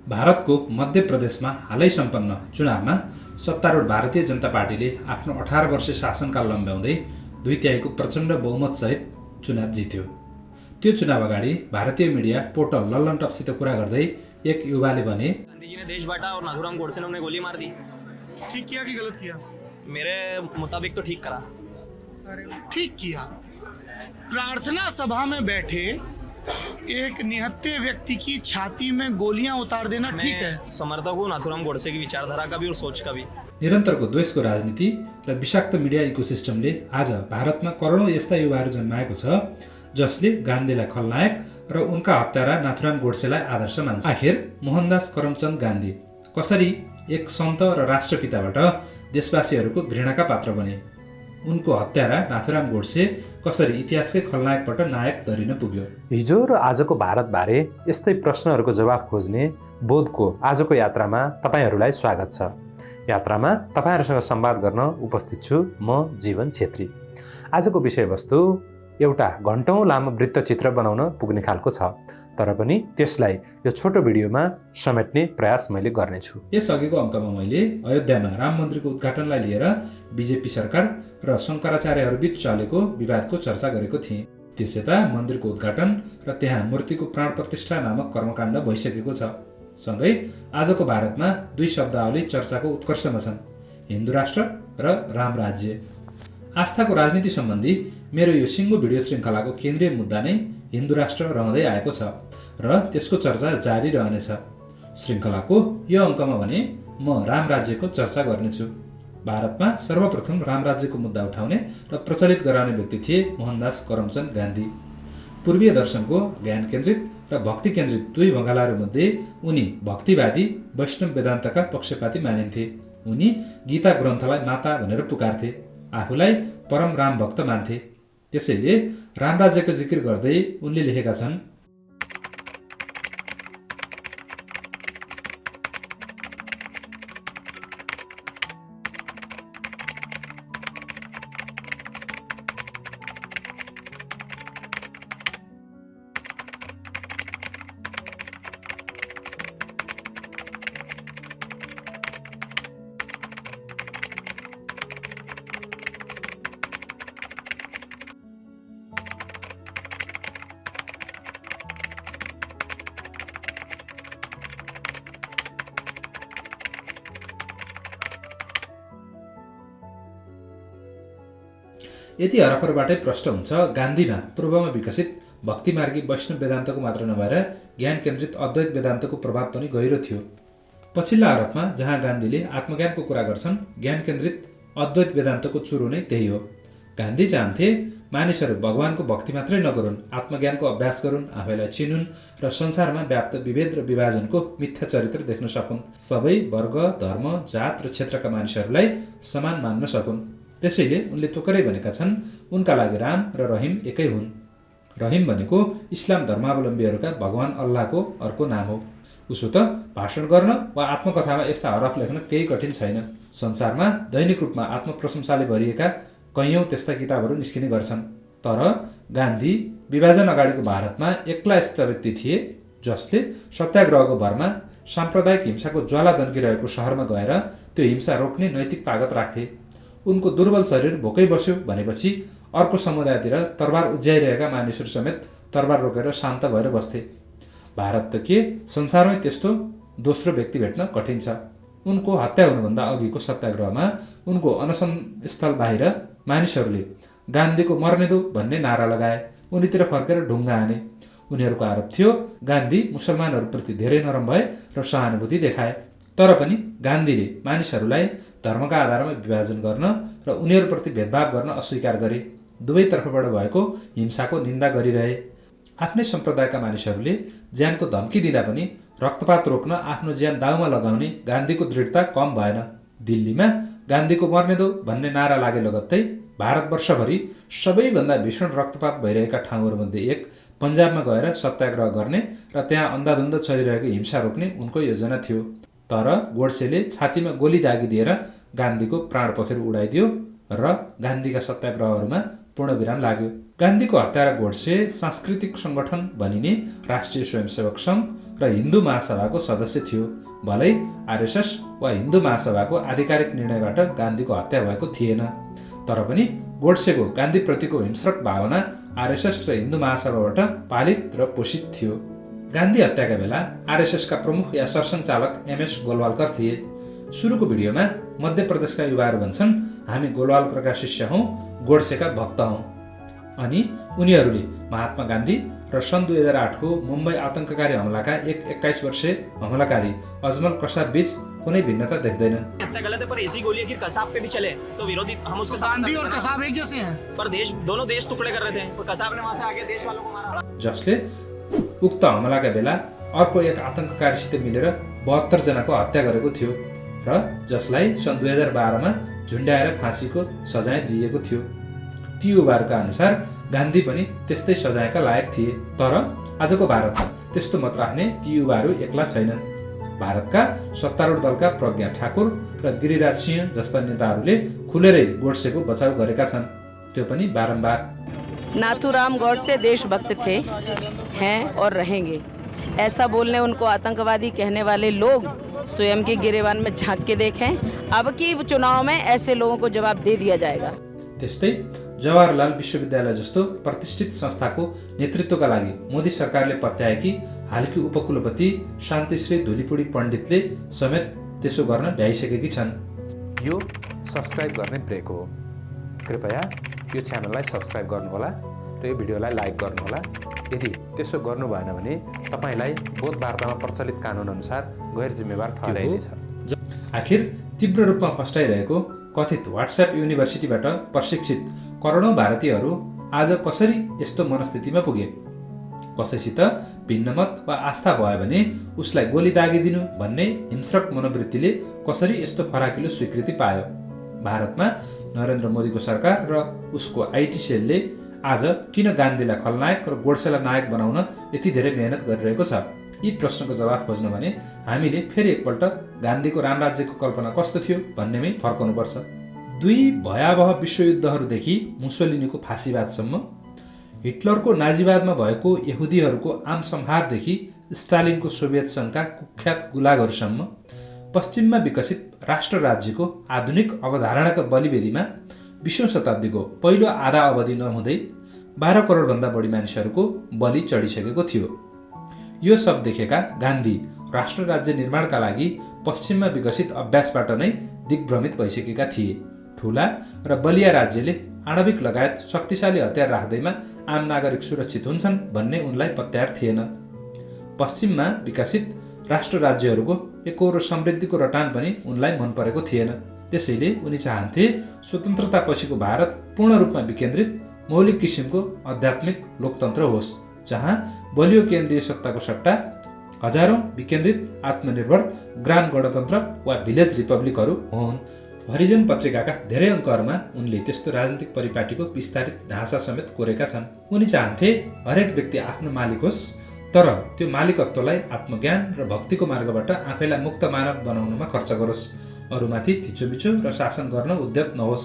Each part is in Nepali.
भारतको मध्य प्रदेशमा हालै सम्पन्न चुनावमा सत्तारूढ भारतीय जनता पार्टीले आफ्नो 18 वर्षे शासनकाल लम्ब्याउँदै 2/3 प्रचण्ड बहुमतसहित चुनाव जित्यो। त्यो चुनाव अगाडि भारतीय मिडिया पोर्टल लल्लन टपसित कुरा गर्दै एक युवाले भने, गांधी जी ने देश बांटा और नाथूराम गोडसे ने उन्हें गोली मार दी। ठीक किया कि गलत किया? मेरे मुताबिक तो ठीक करा। ठीक किया। प्रार्थना सभा में बैठे एक निहत्थे व्यक्ति की छाती में गोलियां उतार देना ठीक है। समर्थक हूँ नाथूराम गोडसे की विचारधारा का भी और सोच का भी। निरन्तरको द्वेषको राजनीति र विषाक्त मिडिया इकोसिस्टमले आज भारतमा करोडौं यस्ता युवाहरू जन्माएको छ जसले गान्धीलाई खलनायक र उनका हत्यारा नाथूराम गोडसेलाई आदर्श मान्छ। आखिर मोहनदास करमचन्द गान्धी कसरी एक सन्त र राष्ट्रपिताबाट देशवासीहरूको घृणाका पात्र बने? उनको हत्यारा नाथूराम गोडसे कसरी इतिहासकै खलनायकबाट नायक दरिन पुग्यो? हिजो र आजको भारतबारे यस्तै प्रश्नहरूको जवाफ खोज्ने बोधको आजको यात्रामा तपाईहरूलाई स्वागत छ। यात्रामा तपाईहरूसँग संवाद गर्न उपस्थित छु म जीवन छेत्री। आजको विषयवस्तु एउटा घण्टौं लामो वृत्तचित्र बनाउन पुग्ने खालको छ, तर पनि त्यसलाई यो छोटो भिडियोमा समेट्ने प्रयास मैले गर्नेछु। यसअघिको अङ्कमा मैले अयोध्यामा राम मन्दिरको उद्घाटनलाई लिएर बिजेपी सरकार र शङ्कराचार्यहरूबीच चलेको विवादको चर्चा गरेको थिएँ। त्यसयता मन्दिरको उद्घाटन र त्यहाँ मूर्तिको प्राण प्रतिष्ठा नामक कर्मकाण्ड भइसकेको छ। सँगै आजको भारतमा दुई शब्दावली चर्चाको उत्कर्षमा छन्: हिन्दू राष्ट्र र राम राज्य। आस्थाको राजनीति सम्बन्धी मेरो यो सिङ्गो भिडियो श्रृङ्खलाको केन्द्रीय मुद्दा नै हिन्दू राष्ट्र रहँदै आएको छ र त्यसको चर्चा जारी रहनेछ। श्रृङ्खलाको यो अङ्कमा भने म राम राज्यको चर्चा गर्नेछु। भारतमा सर्वप्रथम राम राज्यको मुद्दा उठाउने र प्रचलित गराउने व्यक्ति थिए मोहनदास करमचन्द गान्धी। पूर्वीय दर्शनको ज्ञान केन्द्रित र भक्ति केन्द्रित दुई भङ्गालाहरूमध्ये उनी भक्तिवादी वैष्णव वेदान्तका पक्षपाती मानिन्थे। उनी गीता ग्रन्थलाई माता भनेर पुकार्थे, आफूलाई परम राम भक्त मान्थे। त्यसैले राम राज्यको जिकिर गर्दै उनले लेखेका छन्, यति हरफरबाटै प्रष्ट हुन्छ गान्धीमा पूर्वमा विकसित भक्तिमार्गी वैष्णव वेदान्तको मात्र नभएर ज्ञान केन्द्रित अद्वैत वेदान्तको प्रभाव पनि गहिरो थियो। पछिल्ला आरोपमा जहाँ गान्धीले आत्मज्ञानको कुरा गर्छन्, ज्ञान केन्द्रित अद्वैत वेदान्तको चुरो नै त्यही हो। गान्धी चाहन्थे मानिसहरू भगवानको भक्ति मात्रै नगरून्, आत्मज्ञानको अभ्यास गरून्, आफैलाई चिनुन् र संसारमा व्याप्त विभेद र विभाजनको मिथ्या चरित्र देख्न सकुन्, सबै वर्ग, धर्म, जात र क्षेत्रका मानिसहरूलाई समान मान्न सकुन्। त्यसैले उनले तोकरै भनेका छन्, उनका लागि राम र रहिम एकै हुन्। रहिम भनेको इस्लाम धर्मावलम्बीहरूका भगवान अल्लाहको अर्को नाम हो। उसो त भाषण गर्न वा आत्मकथामा यस्ता हरफ लेख्न केही कठिन छैन। संसारमा दैनिक रूपमा आत्मप्रशंसाले भरिएका कैयौँ त्यस्ता किताबहरू निस्किने गर्छन्। तर गान्धी विभाजन अगाडिको भारतमा एक्ला यस्ता व्यक्ति थिए जसले सत्याग्रहको भरमा साम्प्रदायिक हिंसाको ज्वाला दन्किरहेको सहरमा गएर त्यो हिंसा रोक्ने नैतिक तागत राख्थे। उनको दुर्बल शरीर भोकै बस्यो भनेपछि अर्को समुदायतिर तरबार उज्याइरहेका मानिसहरू समेत तरबार रोकेर शान्त भएर बस्थे। भारत त के, संसारमै त्यस्तो दोस्रो व्यक्ति भेट्न कठिन छ। उनको हत्या हुनुभन्दा अघिको सत्याग्रहमा उनको अनसन स्थल बाहिर मानिसहरूले गान्धीको मर्ने दो भन्ने नारा लगाए, उनीतिर फर्केर ढुङ्गा हाने। उनीहरूको आरोप थियो गान्धी मुसलमानहरूप्रति धेरै नरम भए र सहानुभूति देखाए। तर पनि गान्धीले मानिसहरूलाई धर्मका आधारमा विभाजन गर्न र उनीहरूप्रति भेदभाव गर्न अस्वीकार गरे। दुवैतर्फबाट भएको हिंसाको निन्दा गरिरहे। आफ्नै सम्प्रदायका मानिसहरूले ज्यानको धम्की दिँदा पनि रक्तपात रोक्न आफ्नो ज्यान दाउमा लगाउने गान्धीको दृढता कम भएन। दिल्लीमा गान्धीको मर्ने दो भन्ने नारा लागे लगत्तै भारतवर्षभरि सबैभन्दा भीषण रक्तपात भइरहेका ठाउँहरूमध्ये एक पन्जाबमा गएर सत्याग्रह गर्ने र त्यहाँ अन्धाधुन्ध चलिरहेको हिंसा रोक्ने उनको योजना थियो। तर गोडसेले छातीमा गोली दागिदिएर गान्धीको प्राण पखेरु उडाइदियो र गान्धीका सत्याग्रहहरूमा पूर्णविराम लाग्यो। गान्धीको हत्या र गोडसे सांस्कृतिक सङ्गठन बनिने राष्ट्रिय स्वयंसेवक सङ्घ र हिन्दू महासभाको सदस्य थियो। भलै आरएसएस वा हिन्दू महासभाको आधिकारिक निर्णयबाट गान्धीको हत्या भएको थिएन। तर पनि गोडसेको गान्धीप्रतिको हिंस्रक भावना आरएसएस र हिन्दू महासभाबाट पालित र पोषित थियो। गान्धी हत्याका बेला आरएसएसका प्रमुख या सरसञ्चालक एमएस गोलवालकर थिए। सुरुको भिडियोमा मध्य प्रदेशका युवाहरू भन्छन्, हामी गोलवालकरका शिष्य हौँ, गोडसेका भक्त हौँ। अनि उनीहरूले महात्मा गान्धी र सन् 2008को मुम्बई आतंककारी हमलाका एक 21 वर्षीय हमलाकारी अजमल कसाब बीच कुनै भिन्नता देख्दैनन्। हत्या गलत है, पर ऐसी गोली आखिर कसाब पे भी चले तो विरोधी हम उसके साथ गांधी और कसाब एक जैसे हैं। पर दोनों देश टुकड़े कर रहे थे, तो कसाब ने वहां से आके देश वालों को मारा। जसले उक्त हमलाका बेला अर्को एक आतंककारीसित मिलेर 72 जनाको हत्या गरेको थियो र जसलाई सन् 2012मा झुन्ड्याएर फाँसीको सजाय दिएको थियो। ती युवाहरूका अनुसार गान्धी पनि त्यस्तै सजायका लायक थिए। तर आजको भारतमा त्यस्तो मत राख्ने ती युवाहरू एक्ला छैनन्। भारतका सत्तारूढ दलका प्रज्ञा ठाकुर र गिरिराज सिंह जस्ता नेताहरूले खुलेरै गोडसेको बचाउ गरेका छन्, त्यो पनि बारम्बार। नाथूराम गोडसे देशभक्त थे, हैं और रहेंगे। ऐसा बोलने उनको आतंकवादी कहने वाले लोग स्वयं के गिरेबान में झांक के देखें। अब की चुनाव में ऐसे लोगों को जवाब दे दिया जाएगा। त्यस्तै जवाहरलाल विश्वविद्यालय जस्तो प्रतिष्ठित संस्थाको नेतृत्वका लागि मोदी सरकारले पत्याएकी हालकी उपकुलपति शान्तिश्री धुलीपुडी पण्डितले समेत त्यसो गर्न भ्याइसकेकी छन्। यो सब्सक्राइब गर्ने ब्रेक हो। कृपया यो च्यानललाई सब्सक्राइब गर्नुहोला र यो भिडियोलाई लाइक गर्नुहोला। यदि त्यसो गर्नु भएन भने तपाईँलाई बोध वार्तामा प्रचलित कानुनअनुसार गैर जिम्मेवार ठहराइनेछ। आखिर तीव्र रूपमा फस्टाइरहेको कथित व्हाट्सएप युनिभर्सिटीबाट प्रशिक्षित करोडौँ भारतीयहरू आज कसरी यस्तो मनस्थितिमा पुगे? कसैसित भिन्न मत वा आस्था भयो भने उसलाई गोली दागिदिनु भन्ने हिंस्रक मनोवृत्तिले कसरी यस्तो फराकिलो स्वीकृति पायो? भारतमा नरेन्द्र मोदीको सरकार र उसको आइटी सेलले आज किन गान्धीलाई खलनायक र गोडसेलाई नायक बनाउन यति धेरै मेहनत गरिरहेको छ? यी प्रश्नको जवाब खोज्न भने हामीले फेरि एकपल्ट गान्धीको रामराज्यको कल्पना कस्तो थियो भन्नेमै फर्कनुपर्छ। दुई भयावह विश्वयुद्धहरूदेखि मुसोलिनीको फाँसीवादसम्म, हिटलरको नाजीवादमा भएको यहुदीहरूको आम संहारदेखि स्टालिनको सोभियत सङ्घका कुख्यात गुलागहरूसम्म, पश्चिममा विकसित राष्ट्र राज्यको आधुनिक अवधारणाका बलिवेदीमा 20औं शताब्दीको पहिलो आधा अवधि नहुँदै 12 करोडभन्दा बढी मानिसहरूको बलि चढिसकेको थियो। यो सब देखेका गान्धी राष्ट्र राज्य निर्माणका लागि पश्चिममा विकसित अभ्यासबाट नै दिग्भ्रमित भइसकेका थिए। ठुला र बलिया राज्यले आणविक लगायत शक्तिशाली हतियार राख्दैमा आम नागरिक सुरक्षित हुन्छन् भन्ने उनलाई पत्यार थिएन। पश्चिममा विकसित राष्ट्र राज्यहरूको एकहोरो समृद्धिको रटान पनि उनलाई मन परेको थिएन। त्यसैले उनी चाहन्थे स्वतन्त्रतापछिको भारत पूर्ण रूपमा विकेन्द्रित मौलिक किसिमको आध्यात्मिक लोकतन्त्र होस्, जहाँ बलियो केन्द्रीय सत्ताको सट्टा हजारौं विकेन्द्रित आत्मनिर्भर ग्राम गणतन्त्र वा भिलेज रिपब्लिकहरू हुन्। हरिजन पत्रिकाका धेरै अङ्कहरूमा उनले त्यस्तो राजनीतिक परिपाटीको विस्तारित ढाँचा समेत कोरेका छन्। उनी चाहन्थे हरेक व्यक्ति आफ्नो मालिक होस्, तर त्यो मालिकत्वलाई आत्मज्ञान र भक्तिको मार्गबाट आफैलाई मुक्त मानव बनाउनमा खर्च गरोस्, अरूमाथि थिचोमिचो र शासन गर्न उद्यत नहोस्,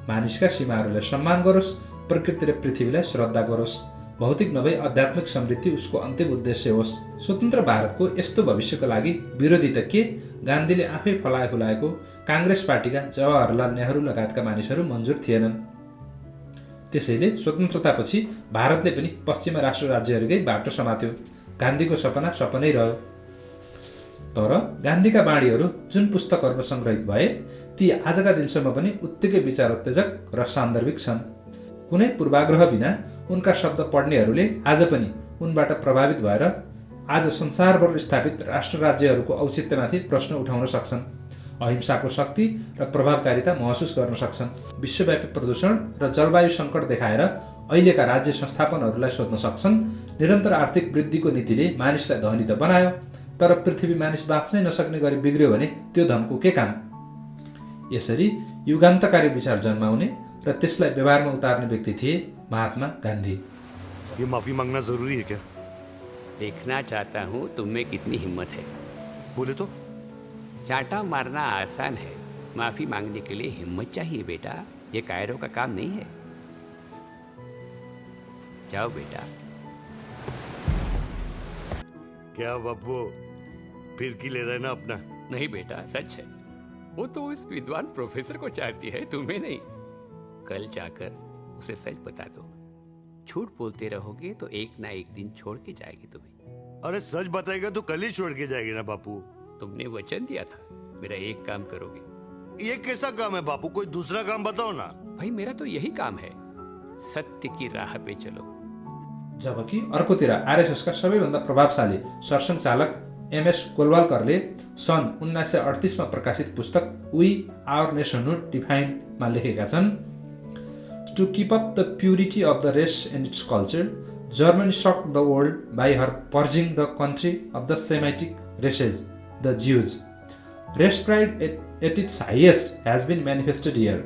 मानिसका सीमाहरूलाई सम्मान गरोस्, प्रकृति र पृथ्वीलाई श्रद्धा गरोस्, भौतिक नभई आध्यात्मिक समृद्धि उसको अन्तिम उद्देश्य होस्। स्वतन्त्र भारतको यस्तो भविष्यको लागि विरोधी त के, गान्धीले आफै फलाएको काङ्ग्रेस पार्टीका जवाहरलाल नेहरू लगायतका मानिसहरू मन्जुर थिएनन्। त्यसैले स्वतन्त्रतापछि भारतले पनि पश्चिमा राष्ट्र राज्यहरूकै बाटो समात्यो। गान्धीको सपना सपनै रह्यो। तर गान्धीका बाणीहरू जुन पुस्तकहरूमा सङ्ग्रहित भए ती आजका दिनसम्म पनि उत्तिकै विचारोत्तेजक र सान्दर्भिक छन्। कुनै पूर्वाग्रह बिना उनका शब्द पढ्नेहरूले आज पनि उनबाट प्रभावित भएर आज संसारभर स्थापित राष्ट्र राज्यहरूको औचित्यमाथि प्रश्न उठाउन सक्छन्, अहिंसाको शक्ति र प्रभावकारिता महसुस गर्न सक्छन्, विश्वव्यापी प्रदूषण र जलवायु सङ्कट देखाएर अहिलेका राज्य संस्थापनहरूलाई सोध्न सक्छन्, निरन्तर आर्थिक वृद्धिको नीतिले मानिसलाई धनी त बनायो, तर पृथ्वी मानिस बाँच्नै नसक्ने गरी बिग्रियो भने त्यो धनको के काम? यसरी युगान्तकारी विचार जन्माउने र त्यसलाई व्यवहारमा उतार्ने व्यक्ति थिए महात्मा गान्धी। ये माफी मांगना जरूरी है क्या? देखना चाहता हूँ तुम में कितनी हिम्मत है। बोले तो चांटा मारना आसान है, माफी मांगने के लिए हिम्मत चाहिए बेटा। ये कायरों का काम नहीं है। जाओ बेटा। क्या बापू फिरकी ले रहा है ना अपना? नहीं बेटा, सच है। वो तो उस विद्वान प्रोफेसर को चाहती है, तुम्हें नहीं। कल जाकर उसे सच बता दो। झूठ बोलते रहोगे तो एक ना एक दिन छोड़ के जाएगी तुम्हें। अरे सच बताएगा तो कल ही छोड़ के जाएगी ना बापू। तुमने वचन दिया था मेरा एक काम करोगे। ये कैसा काम है बापू? कोई दूसरा काम बताओ ना। भाई मेरा तो यही काम है, सत्य की राह पे चलो। जबकि अर्कोतिर आरएसएसका सबैभन्दा प्रभावशाली सरसङ्घचालक एमएस गोलवालकरले सन् 1938 मा प्रकाशित पुस्तक वी आवर नेसनहुड डिफाइन्डमा लेखेका छन्, to keep up the purity of the race and its culture, Germany sucked the world by her purging the country of the Semitic races, the Jews. Race pride at its highest has been manifested here.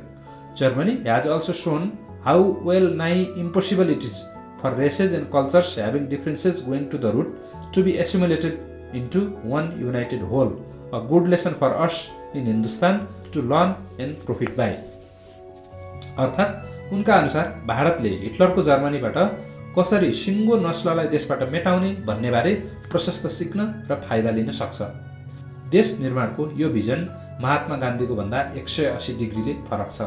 Germany has also shown how well nigh impossible it is for races and cultures having differences going to the root to be assimilated into one united whole. A good lesson for us in Hindustan to learn and profit by. अर्थात् उनका अनुसार भारतले हिटलरको जर्मनीबाट कसरी सिङ्गो नस्ललाई देशबाट मेटाउने भन्नेबारे प्रशस्त सिक्न र फाइदा लिन सक्छ। देश निर्माणको यो भिजन महात्मा गान्धीको भन्दा 180 डिग्रीले फरक छ।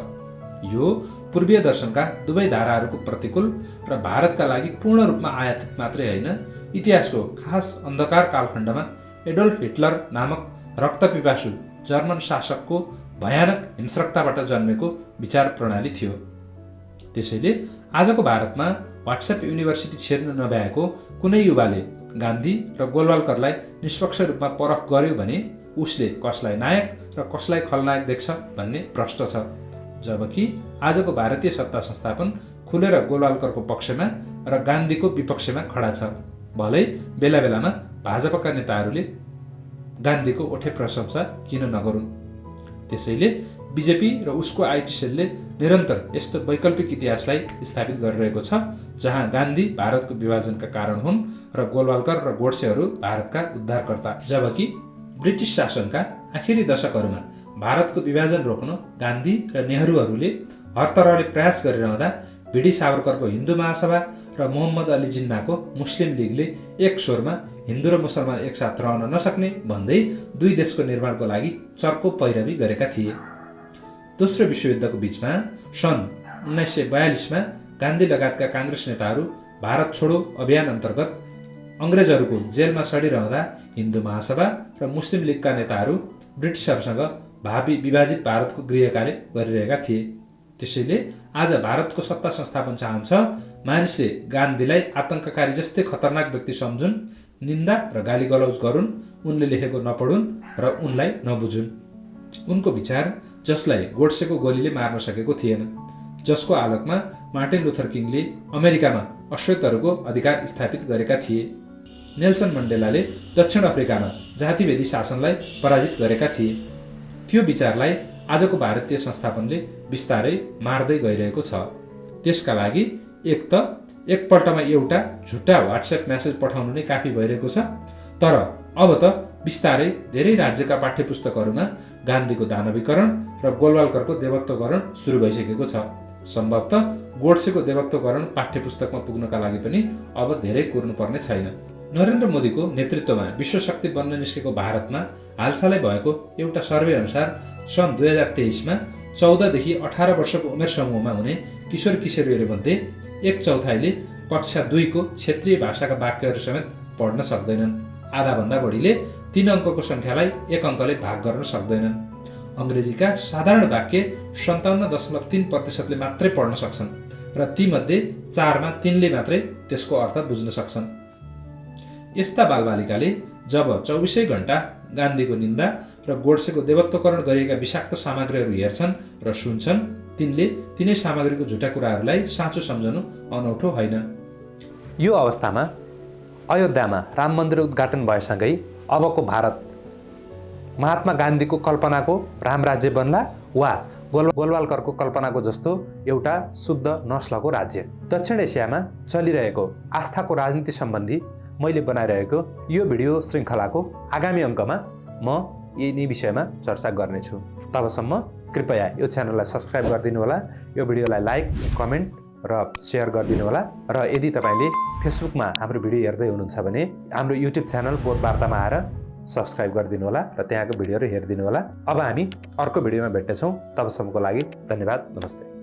यो पूर्वीय दर्शनका दुवै धाराहरूको प्रतिकूल र भारतका लागि पूर्ण रूपमा आयातित मात्रै होइन, इतिहासको खास अन्धकार कालखण्डमा एडोल्फ हिटलर नामक रक्तपिपासु जर्मन शासकको भयानक हिंस्रकताबाट जन्मेको विचार प्रणाली थियो। त्यसैले आजको भारतमा व्हाट्सएप युनिभर्सिटी छेर्न नभएको कुनै युवाले गान्धी र गोलवालकरलाई निष्पक्ष रूपमा परख गर्यो भने उसले कसलाई नायक र कसलाई खलनायक देख्छ भन्ने प्रश्न छ। जबकि आजको भारतीय सत्ता संस्थापन खुलेर गोलवालकरको पक्षमा र गान्धीको विपक्षमा खडा छ। भलै बेला बेलामा भाजपाका नेताहरूले गान्धीको ओठे प्रशंसा किन नगरून्। त्यसैले बिजेपी र उसको आइटी सेलले निरन्तर यस्तो वैकल्पिक इतिहासलाई स्थापित गरिरहेको छ जहाँ गान्धी भारतको विभाजनका कारण हुन् र गोलवालकर र गोडसेहरू भारतका उद्धारकर्ता। जबकि ब्रिटिस शासनका आखिरी दशकहरूमा भारतको विभाजन रोक्न गान्धी र नेहरूले हर तरहले प्रयास गरिरहँदा भिडी सावरकरको हिन्दू महासभा र मोहम्मद अली जिन्नाको मुस्लिम लिगले एक स्वरमा हिन्दू र मुसलमान एकसाथ रहन नसक्ने भन्दै दुई देशको निर्माणको लागि चर्को पैरवी गरेका थिए। दोस्रो विश्वयुद्धको बीचमा सन् 1942 मा गान्धी लगायतका काङ्ग्रेस नेताहरू भारत छोडो अभियान अन्तर्गत अङ्ग्रेजहरूको जेलमा सडिरहँदा हिन्दू महासभा र मुस्लिम लिगका नेताहरू ब्रिटिसहरूसँग भावी विभाजित भारतको गृह कार्य गरिरहेका थिए। त्यसैले आज भारतको सत्ता संस्थापन चाहन्छ मानिसले गान्धीलाई आतंककारी जस्तै खतरनाक व्यक्ति सम्झुन्, निन्दा र गाली गलौज गरून्, उनले लेखेको नपढुन् र उनलाई नबुझुन्। उनको विचार जसलाई गोडसेको गोलीले मार्न सकेको थिएन, जसको आलोकमा मार्टिन लुथर किङले अमेरिकामा अश्वेतहरूको अधिकार स्थापित गरेका थिए। नेल्सन मण्डेलाले दक्षिण अफ्रिकामा जातिभेदी शासनलाई पराजित गरेका थिए। त्यो विचारलाई आजको भारतीय संस्थापनले बिस्तारै मार्दै गइरहेको छ। त्यसका लागि एकपल्टमा एउटा झुट्टा व्हाट्सएप मेसेज पठाउनु नै काफी भइरहेको छ। तर अब त बिस्तारै धेरै राज्यका पाठ्यपुस्तकहरूमा गान्धीको दानवीकरण र गोलवालकरको देवत्वकरण सुरु भइसकेको छ। सम्भवतः गोडसेको देवत्वकरण पाठ्यपुस्तकमा पुग्नका लागि पनि अब धेरै कुर्नुपर्ने छैन। नरेन्द्र मोदीको नेतृत्वमा विश्वशक्ति बन्न निस्केको भारतमा हालसालै भएको एउटा सर्वे अनुसार सन् 2023 मा 14 देखि 18 वर्षको उमेर समूहमा हुने किशोर किशोरीहरूमध्ये 1/4ले कक्षा 2 को क्षेत्रीय भाषाका वाक्यहरू समेत पढ्न सक्दैनन्। आधाभन्दा बढीले 3 अङ्कको सङ्ख्यालाई 1 अङ्कले भाग गर्न सक्दैनन्। अङ्ग्रेजीका साधारण वाक्य 57.3% मात्रै पढ्न सक्छन् र तीमध्ये 4 मा 3 ले मात्रै त्यसको अर्थ बुझ्न सक्छन्। यस्ता बालबालिकाले जब 24 घण्टा गान्धीको निन्दा र गोडसेको देवत्वकरण गरिएका विषाक्त सामग्रीहरू हेर्छन् र सुन्छन्, तिनले तिनै सामग्रीको झुटा कुराहरूलाई साँचो सम्झनु अनौठो होइन। यो अवस्थामा अयोध्यामा राम मन्दिर उद्घाटन भएसँगै अबको भारत महात्मा गान्धीको कल्पनाको रामराज्य बन्ला वा गोलवालकरको कल्पनाको जस्तो एउटा शुद्ध नस्लको राज्य। दक्षिण एसियामा चलिरहेको आस्थाको राजनीति सम्बन्धी मैले बनाइरहेको यो भिडियो श्रृङ्खलाको आगामी अङ्कमा म यिनी विषयमा चर्चा गर्नेछु। तबसम्म कृपया यो च्यानललाई सब्स्क्राइब गरिदिनु होला, यो भिडियोलाई लाइक, कमेन्ट र सेयर गरिदिनु होला। र यदि तपाईँले फेसबुकमा हाम्रो भिडियो हेर्दै हुनुहुन्छ भने हाम्रो युट्युब च्यानल बोध वार्तामा आएर सब्सक्राइब गरिदिनु होला र त्यहाँको भिडियोहरू हेरिदिनु होला। अब हामी अर्को भिडियोमा भेट्नेछौँ। तबसम्मको लागि धन्यवाद, नमस्ते।